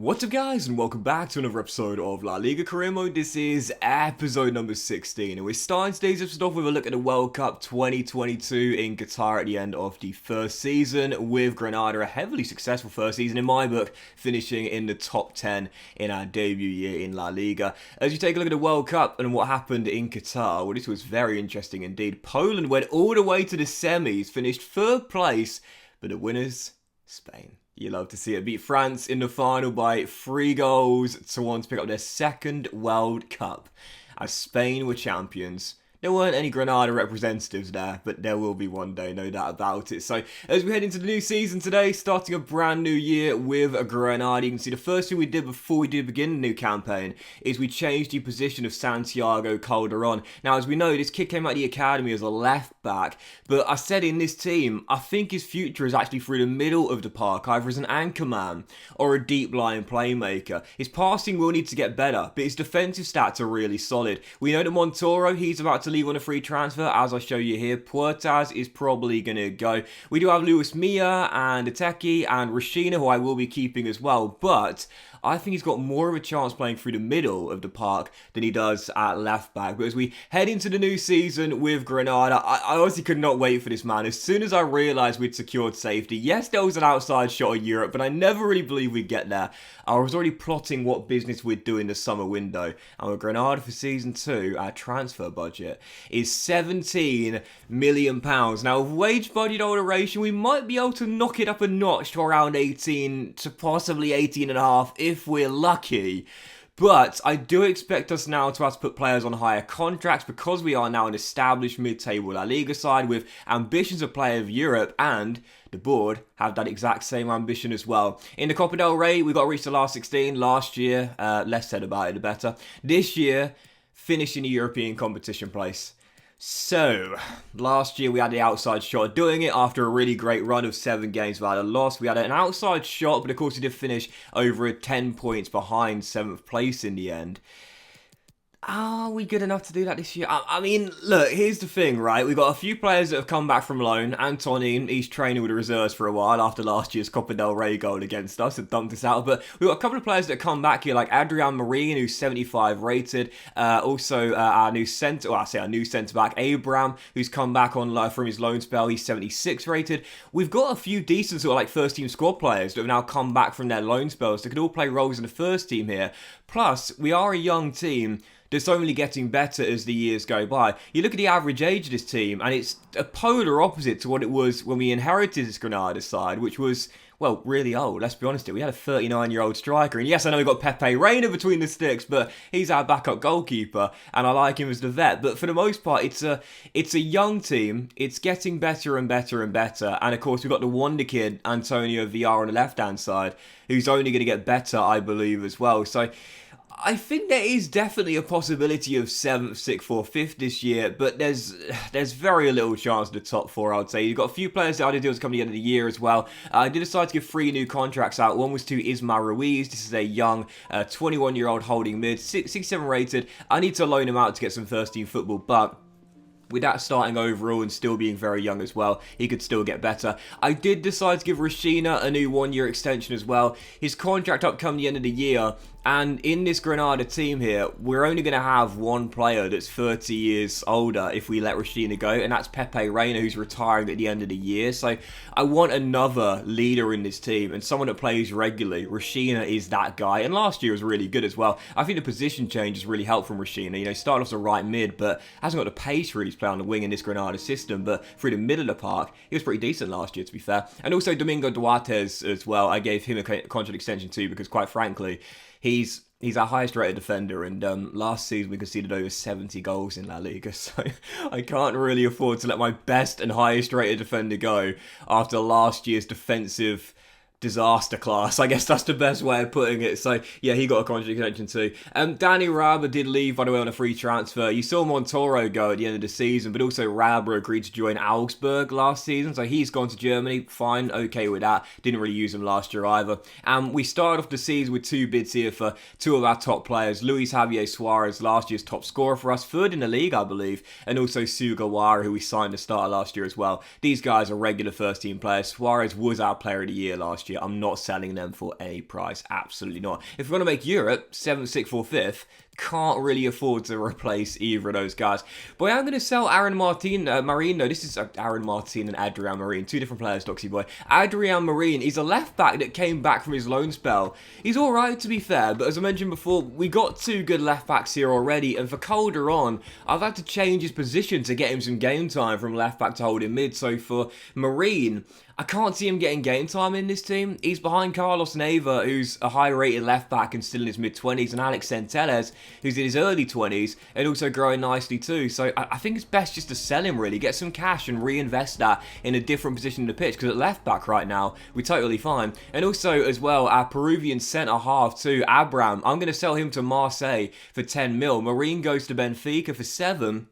What's up guys, and welcome back to another episode of La Liga Career Mode. This is episode number 16 and we're starting today's episode off with a look at the World Cup 2022 in Qatar at the end of the first season, with Granada, a heavily successful first season in my book, finishing in the top 10 in our debut year in La Liga. As you take a look at the World Cup and what happened in Qatar, well, this was very interesting indeed. Poland went all the way to the semis, finished third place, but the winners, Spain. You love to see it. Beat France in the final by 3 goals to 1 to pick up their second World Cup. As Spain were champions. There weren't any Granada representatives there, but there will be one day, no doubt about it. So, as we head into the new season today, starting a brand new year with a Granada, you can see the first thing we did before we did begin the new campaign is we changed the position of Santiago Calderon. Now, as we know, this kid came out of the academy as a left back, but I said in this team, I think his future is actually through the middle of the park, either as an anchor man or a deep line playmaker. His passing will need to get better, but his defensive stats are really solid. We know that Montoro, he's about to leave on a free transfer, as I show you here. Puertas is probably going to go. We do have Luis Milla and Ateki and Rashina, who I will be keeping as well, but I think he's got more of a chance playing through the middle of the park than he does at left back. But as we head into the new season with Granada, I honestly could not wait for this, man. As soon as I realised we'd secured safety, yes, there was an outside shot of Europe, but I never really believed we'd get there. I was already plotting what business we'd do in the summer window. And with Granada for season 2, our transfer budget is £17 million. Now, with wage budget alteration, we might be able to knock it up a notch to around 18 to possibly 18.5 if we're lucky. But I do expect us now to have to put players on higher contracts because we are now an established mid-table La Liga side with ambitions of player of Europe, and the board have that exact same ambition as well. In the Copa del Rey, we got to reach the last 16 last year. Less said about it, the better. This year, finishing the European competition place. So, last year we had the outside shot doing it after a really great run of 7 games without a loss. We had an outside shot, but of course we did finish over 10 points behind 7th place in the end. Are we good enough to do that this year? I mean, look, here's the thing, right? We've got a few players that have come back from loan. Antonin, he's training with the reserves for a while after last year's Copa del Rey goal against us and dumped us out. But we've got a couple of players that come back here, like Adrian Marine, who's 75 rated. Also, our new centre-back, Abraham, who's come back on from his loan spell. He's 76 rated. We've got a few decent sort of like first-team squad players that have now come back from their loan spells that could all play roles in the first team here. Plus, we are a young team that's only getting better as the years go by. You look at the average age of this team, and it's a polar opposite to what it was when we inherited this Granada side, which was, well, really old. Let's be honest here. We had a 39-year-old striker. And yes, I know we've got Pepe Reina between the sticks, but he's our backup goalkeeper, and I like him as the vet. But for the most part, it's a young team. It's getting better and better and better. And of course, we've got the wonder kid, Antonio Villar, on the left-hand side, who's only going to get better, I believe, as well. So I think there is definitely a possibility of 7th, 6th or 5th this year, but there's very little chance of the top 4, I would say. You've got a few players that I did deals coming at the end of the year as well. I did decide to give 3 new contracts out. One was to Ismail Ruiz. This is a young 21-year-old holding mid, 67 rated. I need to loan him out to get some first-team football, but with that starting overall and still being very young as well, he could still get better. I did decide to give Rashina a new 1-year extension as well. His contract up come the end of the year, and in this Granada team here, we're only going to have one player that's 30 years older if we let Rashina go, and that's Pepe Reina, who's retiring at the end of the year. So I want another leader in this team and someone that plays regularly. Rashina is that guy, and last year was really good as well. I think the position change has really helped from Rashina. You know, he started off as a right mid, but hasn't got the pace really to play on the wing in this Granada system, but through the middle of the park, he was pretty decent last year, to be fair. And also Domingo Duarte's as well. I gave him a contract extension too, because quite frankly, He's our highest rated defender, and last season we conceded over 70 goals in La Liga, so I can't really afford to let my best and highest rated defender go after last year's defensive disaster class. I guess that's the best way of putting it. So yeah, he got a contract extension too. Danny Raba did leave, by the way, on a free transfer. You saw Montoro go at the end of the season, but also Raba agreed to join Augsburg last season, so he's gone to Germany. Fine, okay with that. Didn't really use him last year either. And we started off the season with 2 bids here for 2 of our top players. Luis Javier Suarez, last year's top scorer for us, 3rd in the league, I believe, and also Sugawara, who we signed to start last year as well. These guys are regular first team players. Suarez was our player of the year last year. last year. I'm not selling them for any price. Absolutely not. If we're going to make Europe 7th, 6th, or 5th, can't really afford to replace either of those guys. But I'm going to sell Aaron Marine. No, this is Aaron Martin and Adrian Marine. Two different players, Doxy Boy. Adrian Marine, he's a left back that came back from his loan spell. He's alright, to be fair, but as I mentioned before, we got two good left backs here already, and for Calderon, I've had to change his position to get him some game time from left back to holding mid. So for Marine, I can't see him getting game time in this team. He's behind Carlos Neva, who's a high-rated left-back and still in his mid-20s, and Alex Centelles, who's in his early 20s and also growing nicely too. So I think it's best just to sell him, really. Get some cash and reinvest that in a different position in the pitch, because at left-back right now, we're totally fine. And also, as well, our Peruvian centre-half too, Abram. I'm going to sell him to Marseille for 10 mil. Marine goes to Benfica for 7.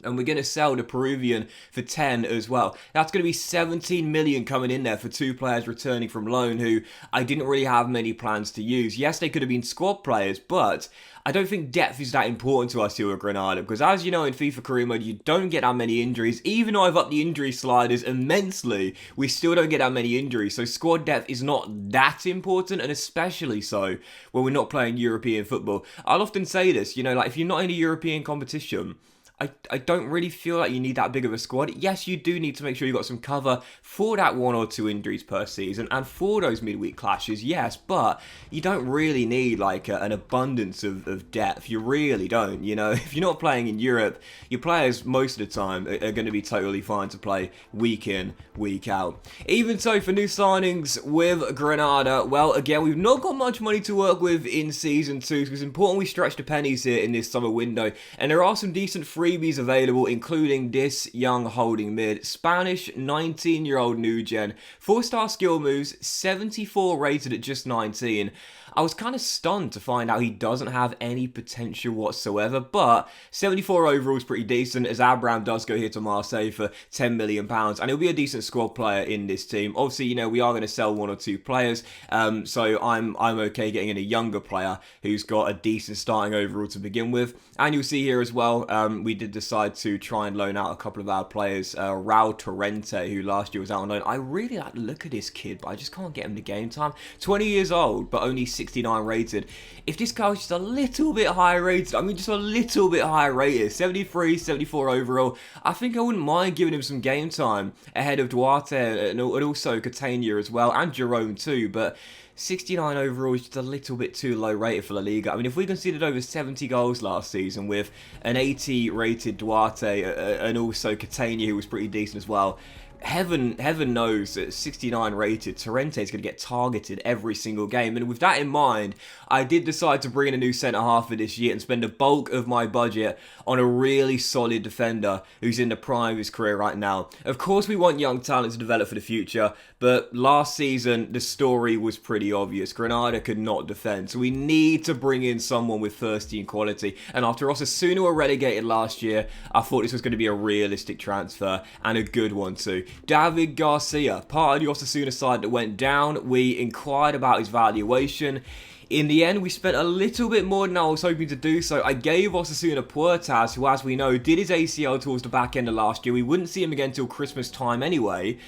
And we're going to sell the Peruvian for 10 as well. That's going to be 17 million coming in there for two players returning from loan who I didn't really have many plans to use. Yes, they could have been squad players, but I don't think depth is that important to us here at Granada, because as you know, in FIFA career mode, you don't get that many injuries. Even though I've upped the injury sliders immensely, we still don't get that many injuries. So squad depth is not that important, and especially so when we're not playing European football. I'll often say this, like if you're not in a European competition, I don't really feel like you need that big of a squad. Yes, you do need to make sure you've got some cover for that 1 or 2 injuries per season and for those midweek clashes, yes, but you don't really need like an abundance of depth. You really don't, If you're not playing in Europe, your players most of the time are going to be totally fine to play week in, week out. Even so, for new signings with Granada, well, again, we've not got much money to work with in Season 2, so it's important we stretch the pennies here in this summer window, and there are some decent freebies available, including this young holding mid, Spanish 19-year-old new gen, 4-star skill moves, 74 rated at just 19. I was kind of stunned to find out he doesn't have any potential whatsoever, but 74 overall is pretty decent, as Abraham does go here to Marseille for £10 million, and he'll be a decent squad player in this team. Obviously, we are going to sell 1 or 2 players, so I'm okay getting in a younger player who's got a decent starting overall to begin with. And you'll see here as well, we did decide to try and loan out a couple of our players, Raul Torrente, who last year was out on loan. I really like the look of this kid, but I just can't get him to game time. 20 years old, but only 69 rated. If this guy was just a little bit higher rated, just a little bit higher rated, 73, 74 overall, I think I wouldn't mind giving him some game time ahead of Duarte and also Catania as well, and Jerome too, but 69 overall is just a little bit too low rated for La Liga. If we conceded over 70 goals last season with an 80 rated Duarte and also Catania, who was pretty decent as well, Heaven knows that 69 rated Torrente is going to get targeted every single game. And with that in mind, I did decide to bring in a new centre-half for this year and spend the bulk of my budget on a really solid defender who's in the prime of his career right now. Of course, we want young talent to develop for the future, but last season, the story was pretty obvious. Granada could not defend, so we need to bring in someone with first-team quality. And after Osasuna were relegated last year, I thought this was going to be a realistic transfer, and a good one too. David Garcia, part of the Osasuna side that went down. We inquired about his valuation. In the end, we spent a little bit more than I was hoping to do so. I gave Osasuna Puertas, who, as we know, did his ACL towards the back end of last year. We wouldn't see him again till Christmas time anyway.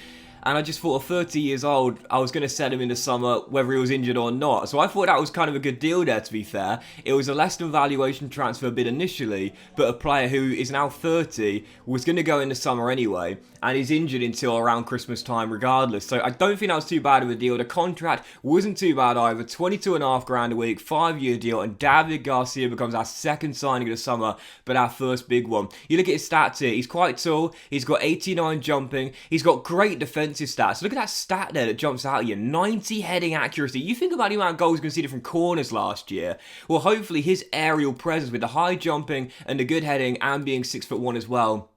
And I just thought, at 30 years old, I was going to sell him in the summer, whether he was injured or not. So I thought that was kind of a good deal there, to be fair. It was a less than valuation transfer bid initially, but a player who is now 30 was going to go in the summer anyway, and is injured until around Christmas time regardless. So I don't think that was too bad of a deal. The contract wasn't too bad either. 22.5 grand a week, 5-year deal, and David Garcia becomes our second signing of the summer, but our first big one. You look at his stats here. He's quite tall. He's got 89 jumping. He's got great defensive stats. Look at that stat there that jumps out at you. 90 heading accuracy. You think about the amount of goals conceded from corners last year. Well, hopefully his aerial presence with the high jumping and the good heading and being 6'1" as well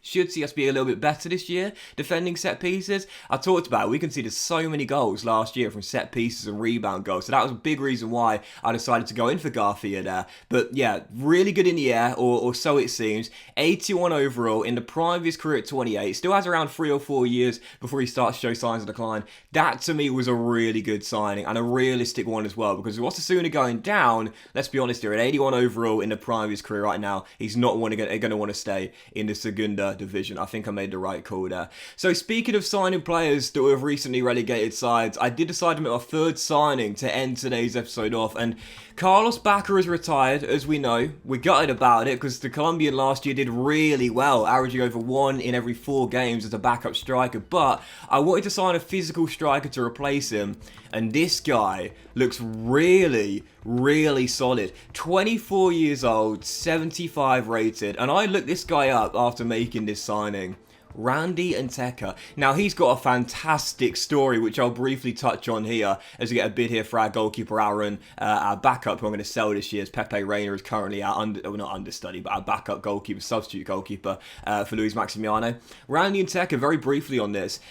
should see us be a little bit better this year, defending set pieces. I talked about it. We conceded so many goals last year from set pieces and rebound goals, so that was a big reason why I decided to go in for Garcia there. But yeah, really good in the air, or so it seems. 81 overall, in the prime of his career at 28. Still has around 3 or 4 years before he starts to show signs of decline. That to me was a really good signing, and a realistic one as well, because with Osasuna going down, let's be honest here, at 81 overall in the prime of his career right now, he's not going to want to stay in the Segunda division. I think I made the right call there. So speaking of signing players that have recently relegated sides, I did decide to make our third signing to end today's episode off, and Carlos Bacca is retired, as we know. We're gutted about it because the Colombian last year did really well, averaging over 1 in every 4 games as a backup striker, but I wanted to sign a physical striker to replace him, and this guy looks really, really solid. 24 years old, 75 rated, and I looked this guy up after making this signing. Randy Nteka. Now, he's got a fantastic story, which I'll briefly touch on here as we get a bid here for our goalkeeper, Aaron, our backup, who I'm going to sell this year, as Pepe Reina is currently our, not understudy, but our backup goalkeeper, substitute goalkeeper for Luis Maximiano. Randy Nteka, very briefly on this,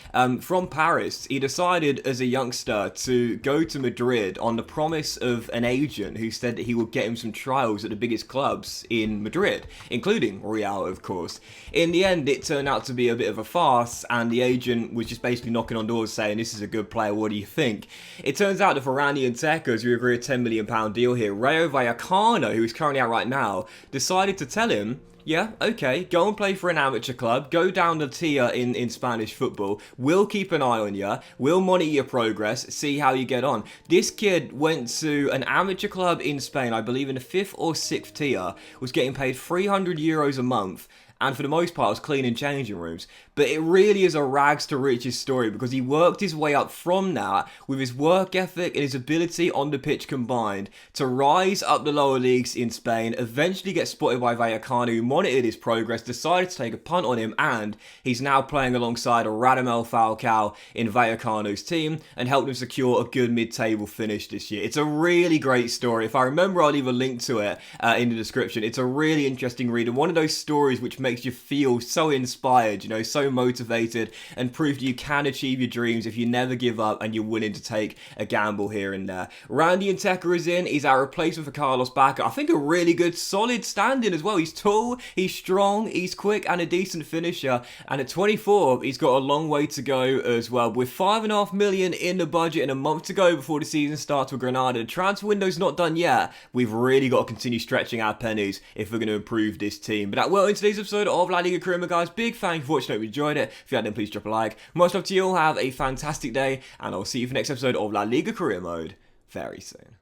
from Paris, he decided as a youngster to go to Madrid on the promise of an agent who said that he would get him some trials at the biggest clubs in Madrid, including Real, of course. In the end, it turned out to be a bit of a farce, and the agent was just basically knocking on doors saying, this is a good player, what do you think? It turns out that for Randy Nteka, as we agree a £10 million deal here, Rayo Vallecano, who is currently out right now, decided to tell him, yeah, okay, go and play for an amateur club, go down the tier in Spanish football, we'll keep an eye on you, we'll monitor your progress, see how you get on. This kid went to an amateur club in Spain, I believe in the 5th or 6th tier, was getting paid €300 a month, and for the most part was cleaning changing rooms. But it really is a rags to riches story because he worked his way up from that with his work ethic and his ability on the pitch combined to rise up the lower leagues in Spain, eventually get spotted by Vallecano, who monitored his progress, decided to take a punt on him, and he's now playing alongside Radamel Falcao in Vallecano's team and helped him secure a good mid-table finish this year. It's a really great story. If I remember, I'll leave a link to it in the description. It's a really interesting read and one of those stories which makes you feel so inspired, you know, so motivated, and prove that you can achieve your dreams if you never give up and you're willing to take a gamble here and there. Randy Nteka is in. He's our replacement for Carlos Bacca. I think a really good, solid stand-in as well. He's tall, he's strong, he's quick, and a decent finisher. And at 24, he's got a long way to go as well. With $5.5 million in the budget and a month to go before the season starts with Granada, the transfer window's not done yet. We've really got to continue stretching our pennies if we're going to improve this team. But that will in today's episode of La Liga Crema, guys. Big thank you for watching. I hope you enjoyed it. If you had, then please drop a like. Much love to you all. Have a fantastic day, and I'll see you for the next episode of La Liga Career Mode very soon.